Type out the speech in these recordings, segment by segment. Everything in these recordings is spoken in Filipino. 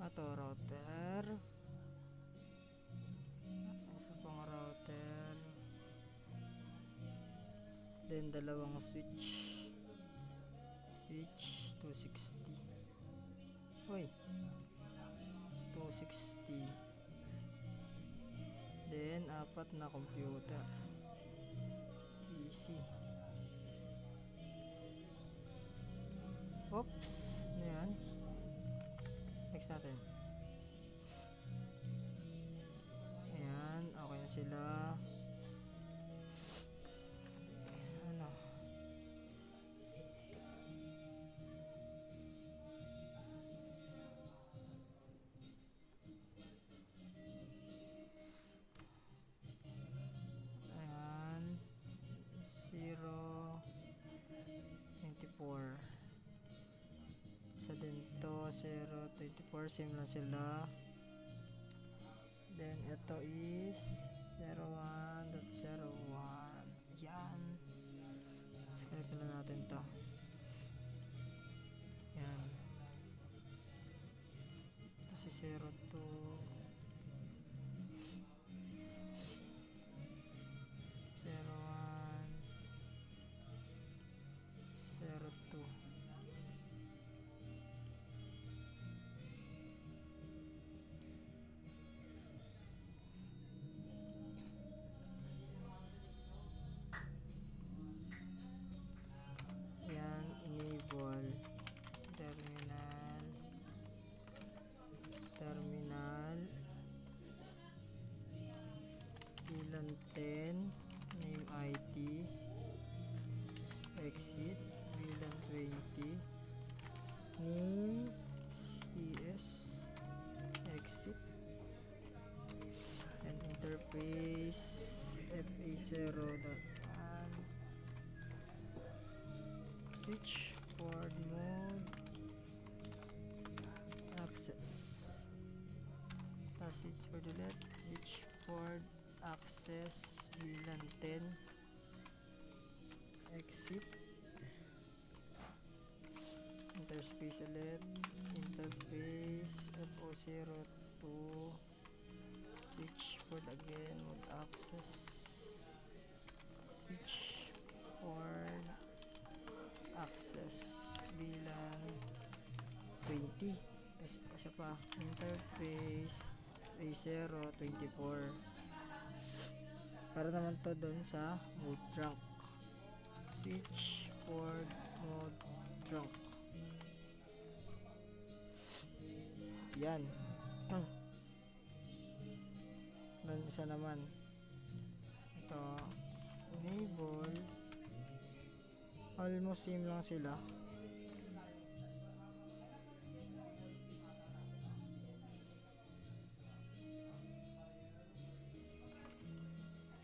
Ito router, isa pang router, then dalawang switch 260. Uy, 260. Then apat na computer, PC. Oops, ano yan? Next natin. Ayan, okay na sila. Ano? Ayan, 024. Sa dito 024, same lang sila. Then ito is 01.01. Yan, skype na natin to. Yan, kasi 02 01 02. Yan, enable terminal VLAN 10, name IT, exit VLAN 20, name CS, exit, and interface FA0.1, switch port mode, access, passage for delete, switch port access VLAN 10, exit, interface ulit, interface FO02, switch port again, mode access, switch port access VLAN 20, kasi pa interface A024, para naman to doon sa mode trunk, switch port mode trunk. Yan. Doon isa naman, ito enable, almost same lang sila.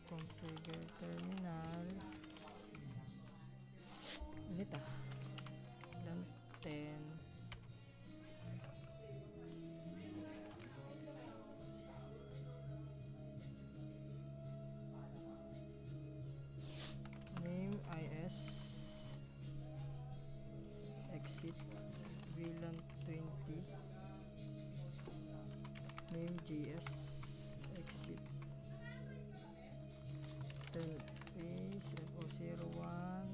Configure terminal ulit VLAN 10, name IS, exit VLAN 20, name GS, exit, interface FO01,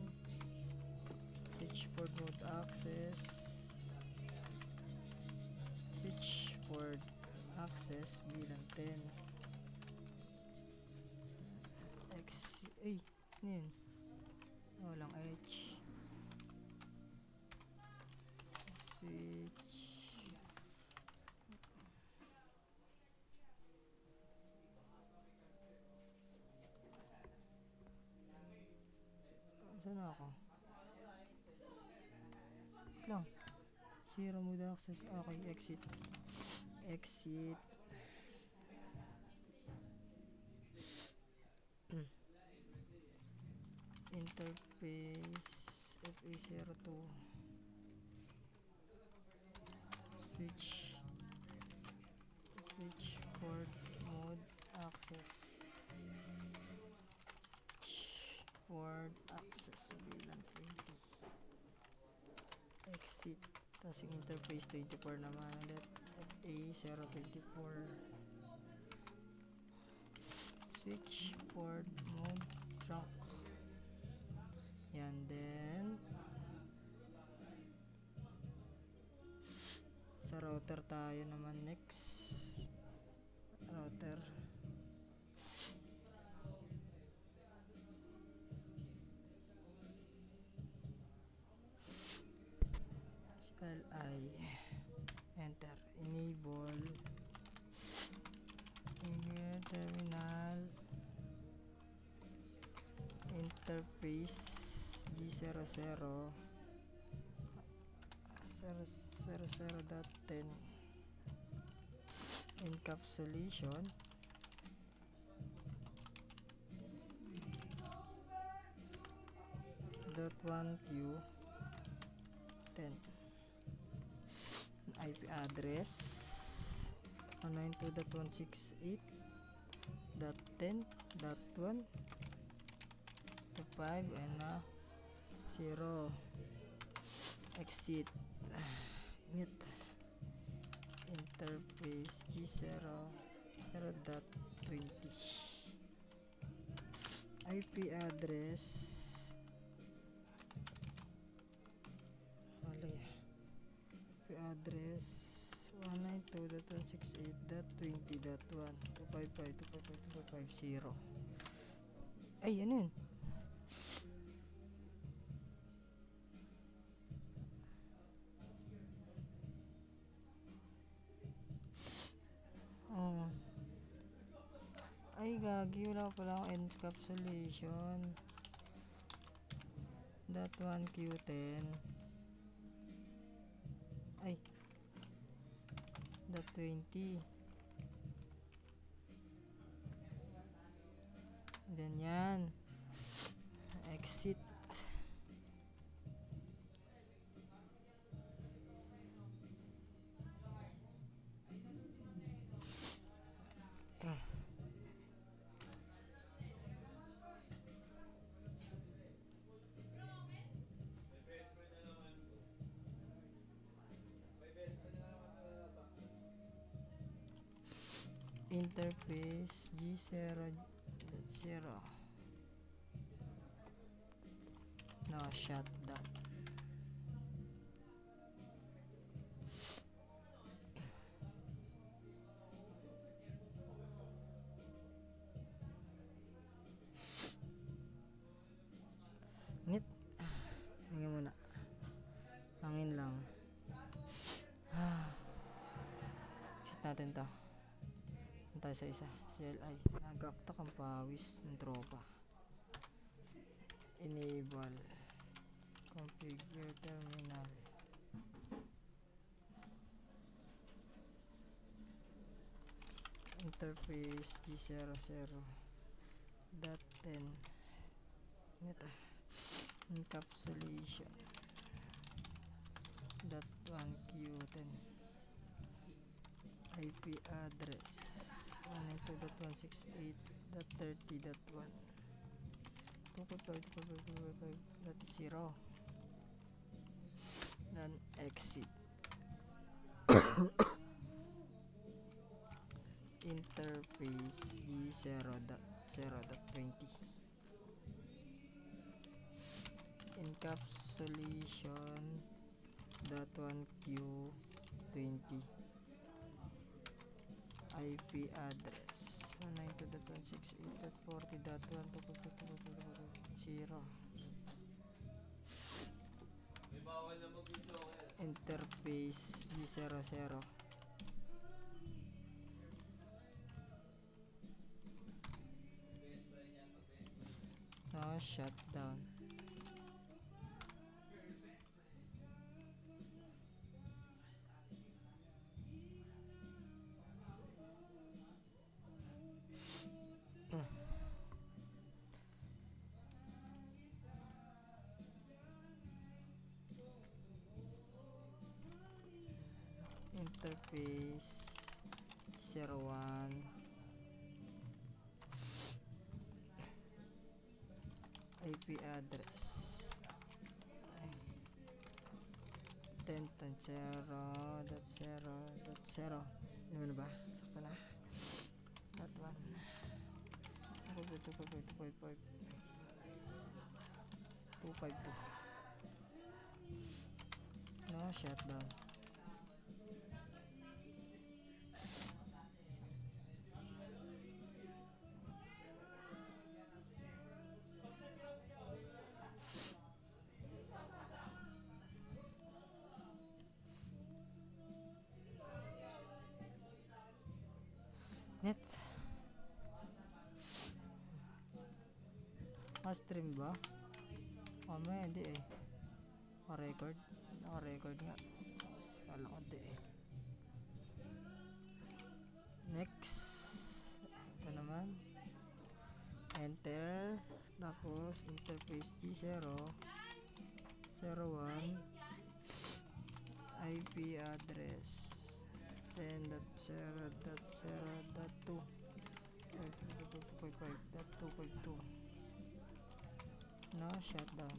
switch port mode access, switch port access VLAN 10, ay, yun, walang H, switch, saan ako? Lang, zero mode access, okay, exit, interface FA02, switch port mode access, switch port access VLAN 20, exit, tapos yung interface 24 naman ulit, A024. Switch port mode trunk. Yan, then sa router tayo naman next. Router. CLI. Enter. Enable. Terminal. Interface G00 00.10 encapsulation .1q 10 IP address 192.168.10.1 to 5 and 0 exit init interface G00.20 IP address IP address 192.168.20.1 255.255.255.0 ay ano yun. Ay gagi, wala pala akong encapsulation .1q10 ay .20 then yan exit interface G00 no shutdown ngit hangin muna hangin lang exit natin to tayo sa isa CLI nagraktak ang pawis ng tropa enable configure terminal interface G00.10 encapsulation .1q10 IP address 192.168.30.1 255.255.0 then exit interface G00.20 encapsulation .1q20 IP address 192.168.40.1 interface G00 no shutdown interface 01 IP address 10.0.0.0. Ano na ba? Sakto na. That one. 252. No, shutdown. Net. Stream ba? May hindi eh. Record. Naka-record nga. Kala ko hindi eh. Next. Ito naman. Enter. Tapos interface G0 01 IP address 10.0.0.2 5.2.5.2.2. No, shutdown.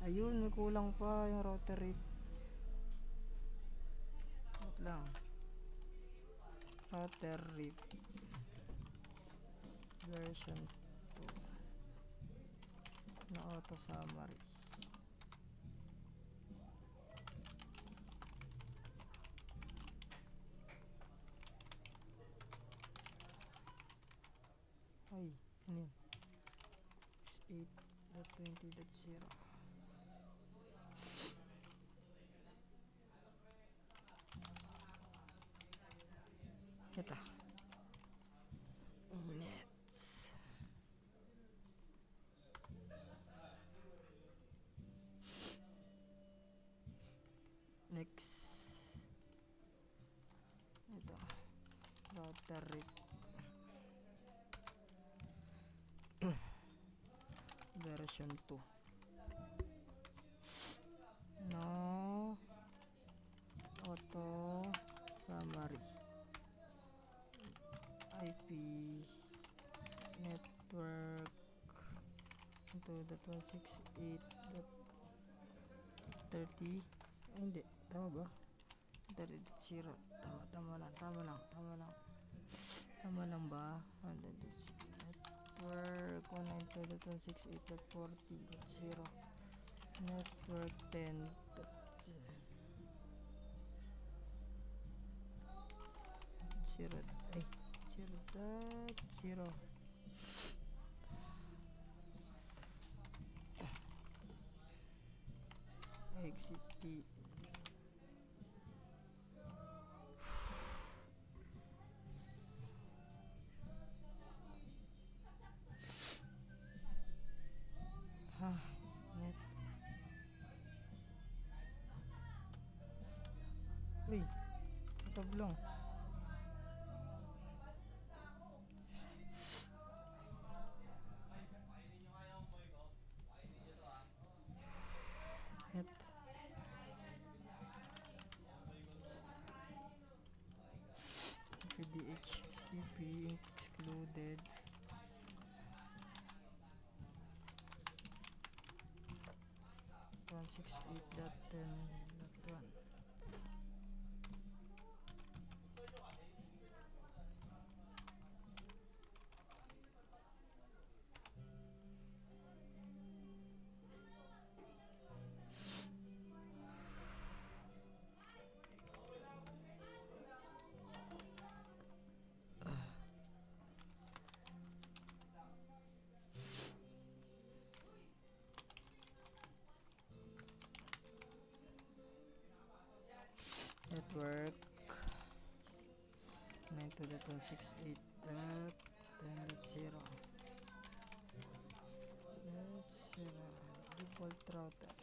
Ayun, may kulang pa yung router rate. Wait lang. Router rate version 2 na auto summary. Ay, ano yun? X8.20.0. Ito. Nets. Next. Ito. Router rate. Version 2. No. Auto summary. IP network 2.168.30. Hindi, tama ba? 30.0. Tama lang ba? Network 192.168.40.0. Network 10. Ay, 0.0. Exit key. Net. Uy, tablong. Net. DHCP excluded. .168.10.1. Network 92.168.10.0. Default router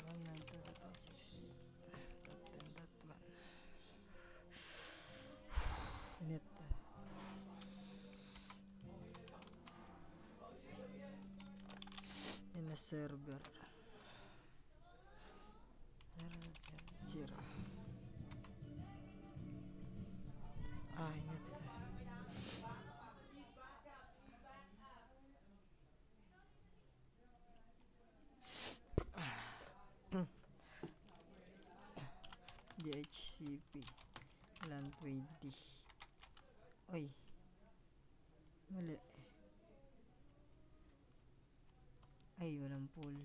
192.168.10.1. Net. In a server 0. DHCP LAN 20. Oy, mali. Ay, walang pool.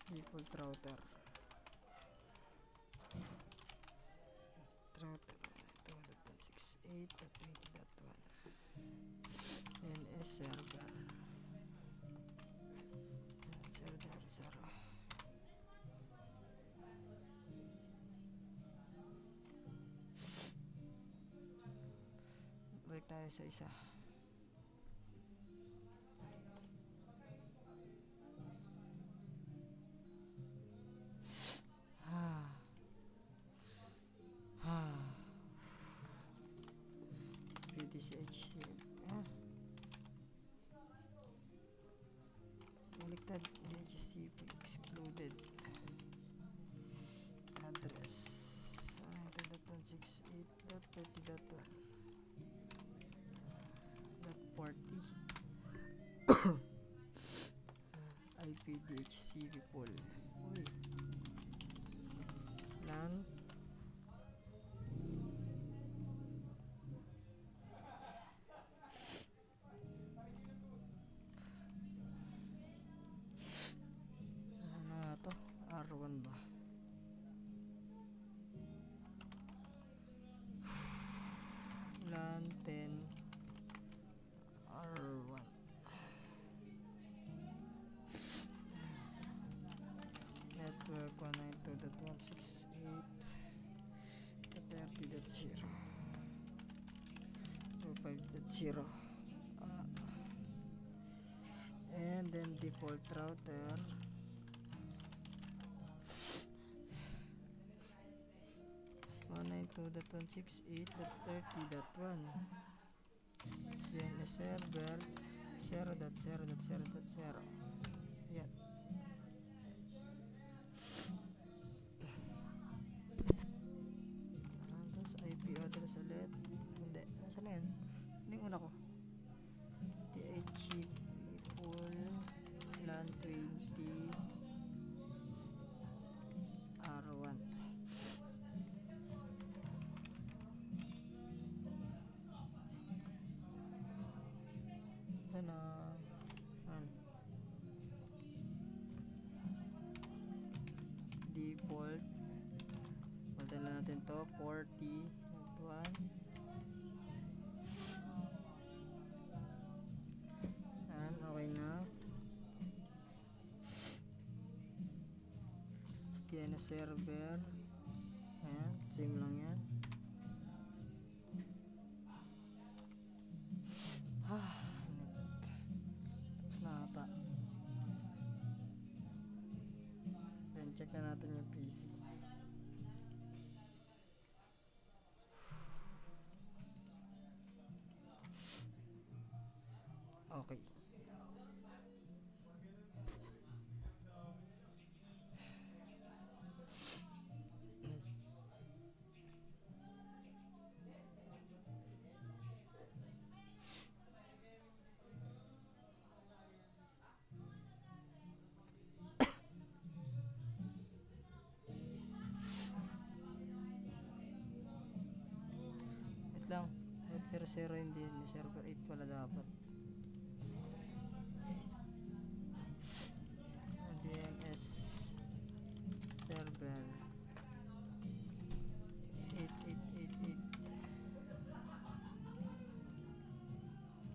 Default router 2.68.20.1 NS server 0.0. Balik tayo sa isa. PDCHC. Baliktad. DHCP excluded. Address 192.168.30.1.40 IP DHCP pool. Uy. LAN to? R1 ba? LAN 10 R1 network 192.168.30.0 25.0 and then default router 192.168.30.1 DNS server 0.0.0.0. Yan. Tapos IP address ulit. Hindi. Nasaan na yan? Ano yung una ko? DHCP full LAN 20 R1. Sana default palitan lang natin to 40.1 and okay na. DNS server ayan, same lang yan. Tapos na ata. Then check na natin yung PC. Okay. Wait lang. 0.0 hindi server 8 pala dapat. DNS server 8888.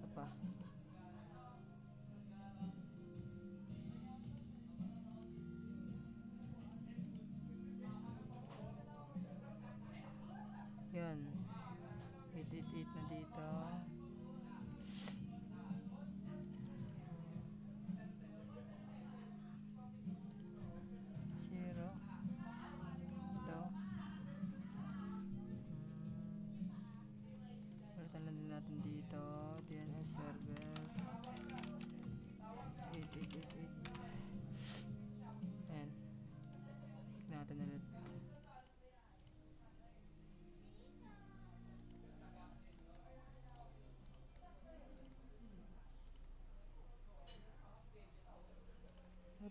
Apa? Yan. 888 na dito. Zero. Ito. Palitan lang din natin dito. DNS server 8888. Ayan. Tignan natin ulit.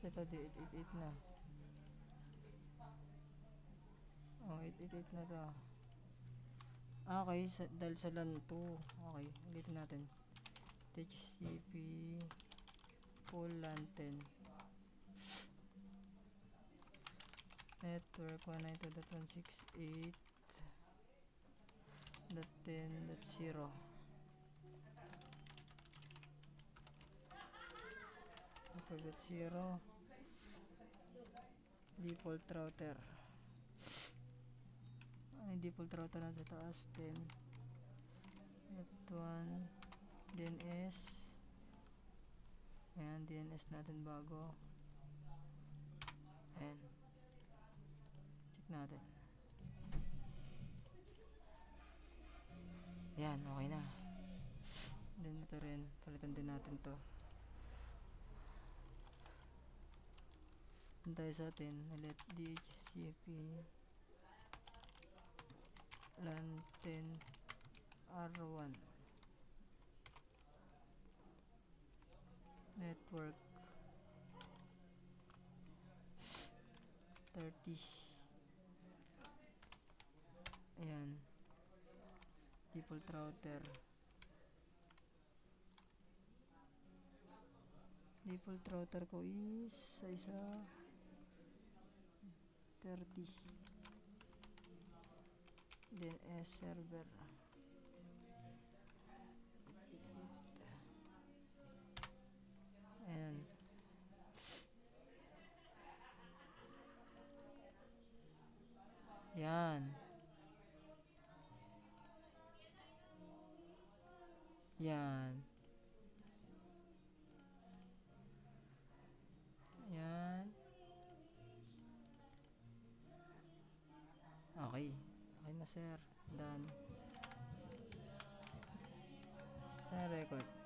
ito, di 888 na. Oh, 888 na to. Okay, dahil sa LAN 2. Okay, ulitin natin. TCP full LAN 10. Network 192.168.10.0. Network 0. Default router. Ano yung default router na sa taas? 10. Net 1. DNS. Ayan, DNS natin bago. Ayan. Check natin. Ayan, okay na. Then ito rin, palitan din natin to. Tayo sa atin, let DHCP LAN 10 R1 network 30. Ayan, default router. Default router ko is sa isa 30. DNS server. Ayan. Yan. Yan. Yan. Okay. Okay na, sir. Done. Record.